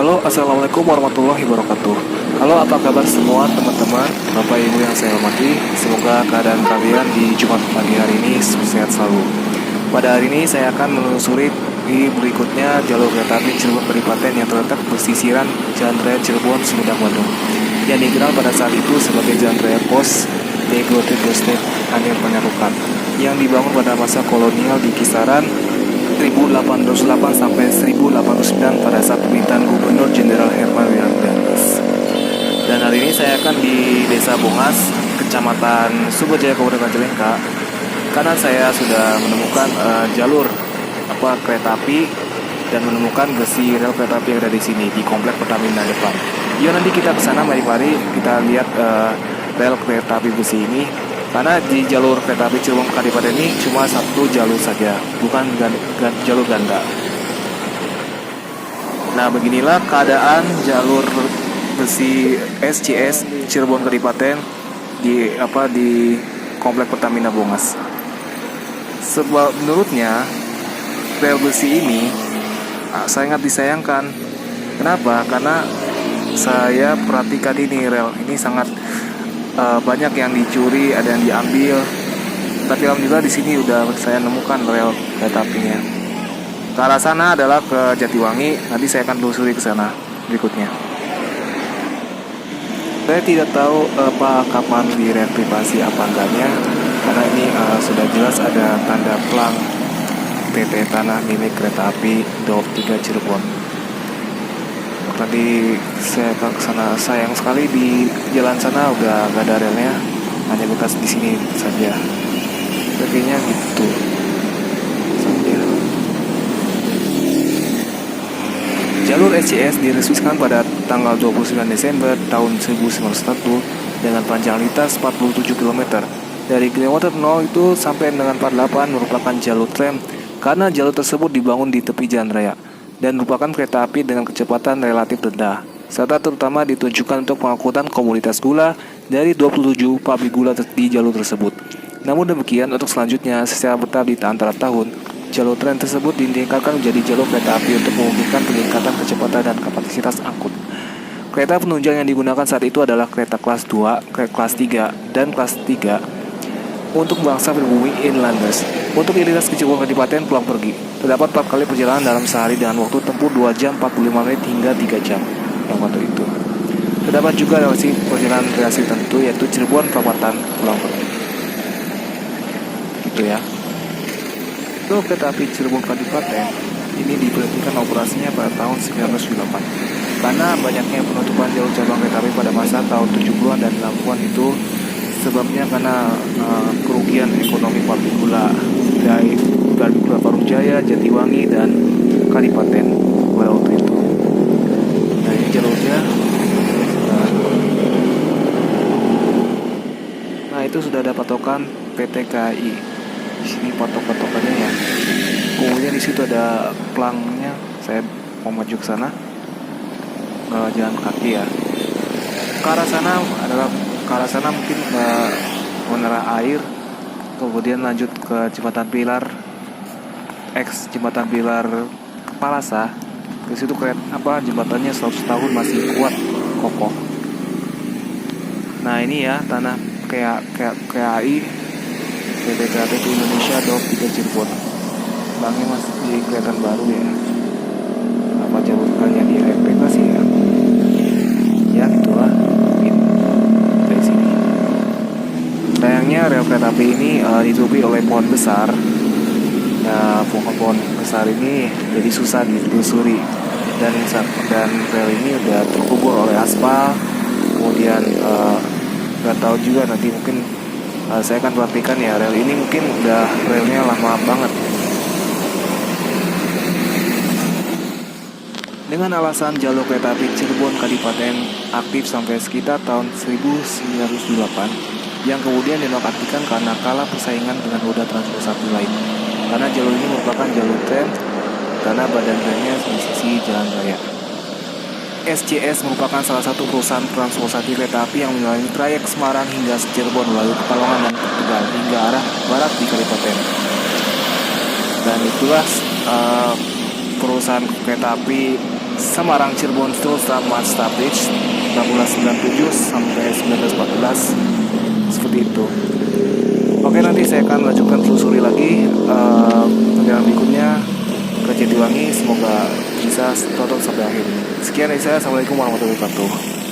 Halo, assalamualaikum warahmatullahi wabarakatuh. Halo, apa kabar semua teman-teman, Bapak Ibu yang saya hormati. Semoga keadaan kalian di Jumat pagi hari ini sehat selalu. Pada hari ini saya akan menelusuri di berikutnya jalur kereta api Cirebon Kadipaten yang terletak pesisiran Jalan Raya Cirebon Sumedang Bandung, yang dikenal pada saat itu sebagai Jalan Raya Pos Tegote Bostet Anir Penyarukan, yang dibangun pada masa kolonial di kisaran 1808 sampai 1809 pada saat pemerintahan Gubernur Jenderal Herman Wiyardanus. Dan hari ini saya akan di Desa Bongas, Kecamatan Sumberjaya, Kabupaten Majalengka, karena saya sudah menemukan jalur kereta api dan menemukan besi rel kereta api yang ada di sini di komplek Pertamina depan. Yuk nanti kita ke sana, mari kita lihat rel kereta api besi ini. Karena di jalur kereta api Cirebon Kadipaten ini cuma satu jalur saja, bukan jalur ganda. Nah, beginilah keadaan jalur besi SCS Cirebon Kadipaten di komplek Pertamina Bongas. Sebab menurutnya rel besi ini sangat disayangkan. Kenapa? Karena saya perhatikan ini rel ini sangat banyak yang dicuri, ada yang diambil. Tapi alhamdulillah di sini udah saya nemukan rel kereta apinya. Ke arah sana adalah ke Jatiwangi. Nanti saya akan telusuri ke sana berikutnya. Saya tidak tahu kapan direaktivasi apa enggaknya, karena ini sudah jelas ada tanda plang PT Tanah Milik Kereta Api Daob 3 Cirebon. Tadi saya ke sana, sayang sekali di jalan sana udah gak ada relnya, hanya bekas di sini saja. Kayaknya gitu saja. Jalur SCS diresmikan pada tanggal 29 Desember tahun 1901 dengan panjang lintas 47 km. Dari kilometer 0 itu sampai dengan 48 merupakan jalur tram, karena jalur tersebut dibangun di tepi jalan raya dan merupakan kereta api dengan kecepatan relatif rendah, serta terutama ditujukan untuk pengangkutan komoditas gula dari 27 pabrik gula di jalur tersebut. Namun demikian, untuk selanjutnya secara bertahap di antara tahun, jalur tram tersebut ditingkatkan menjadi jalur kereta api untuk memungkinkan peningkatan kecepatan dan kapasitas angkut. Kereta penunjang yang digunakan saat itu adalah kereta kelas 2, kelas 3, dan kelas 3 untuk bangsa pribumi inlanders. Untuk identitas ke Cirebon Kadipaten pulang pergi, terdapat 4 kali perjalanan dalam sehari dengan waktu tempuh 2 jam 45 menit hingga 3 jam yang waktu itu. Terdapat juga relasi perjalanan relasi tertentu, yaitu Cirebon Prambanan pulang pergi. Gitu ya. Untuk kereta api Cirebon Kadipaten ini diberhentikan operasinya pada tahun 1998 karena banyaknya penutupan jalur cabang kereta api pada masa tahun 70-an dan 80-an itu. Sebabnya karena kerugian ekonomi pabrik gula dari pabrik gula Parung Jaya, Jatiwangi, dan Kadipaten waktu itu. Nah, ini jalurnya. Nah, itu sudah ada patokan PT KAI. Di sini patok-patokannya ya. Kemudian di situ ada pelangnya. Saya mau maju ke sana. Jalan kaki ya. Ke arah sana mungkin ke menara air, kemudian lanjut ke jembatan pilar jembatan pilar Palasa. Ke situ jembatannya 100 tahun masih kuat kokoh. Nah, ini ya tanah KAI PT Kereta Api Indonesia Daob 3 Cirebon. Bangnya masih kelihatan baru ya. Apa jalur kalian direplikasi ya? Ya gitulah. Sayangnya rel kereta api ini ditutupi oleh pohon besar. Nah, pohon besar ini jadi susah ditelusuri dan rel ini udah terkubur oleh aspal. Kemudian nggak tahu juga nanti mungkin saya akan perhatikan ya, rel ini mungkin udah relnya lama banget. Dengan alasan jalur kereta api Cirebon Kadipaten aktif sampai sekitar tahun 1908, yang kemudian dinonaktifkan karena kalah persaingan dengan moda transportasi lain. Karena jalur ini merupakan jalur tram karena badan remnya di sisi jalan raya. SCS merupakan salah satu perusahaan transportasi kereta api yang melayani trayek Semarang hingga Cirebon melalui Pekalongan dan Tegal hingga arah barat di Kadipaten. Dan itulah perusahaan kereta api Semarang Cirebon Sultan Stabridge 1697 sampai 1914, seperti itu. Oke, nanti saya akan lanjutkan telusuri lagi perjalanan berikutnya ke Jatiwangi. Semoga bisa tonton sampai akhir. Sekian dari saya. Assalamualaikum warahmatullahi wabarakatuh.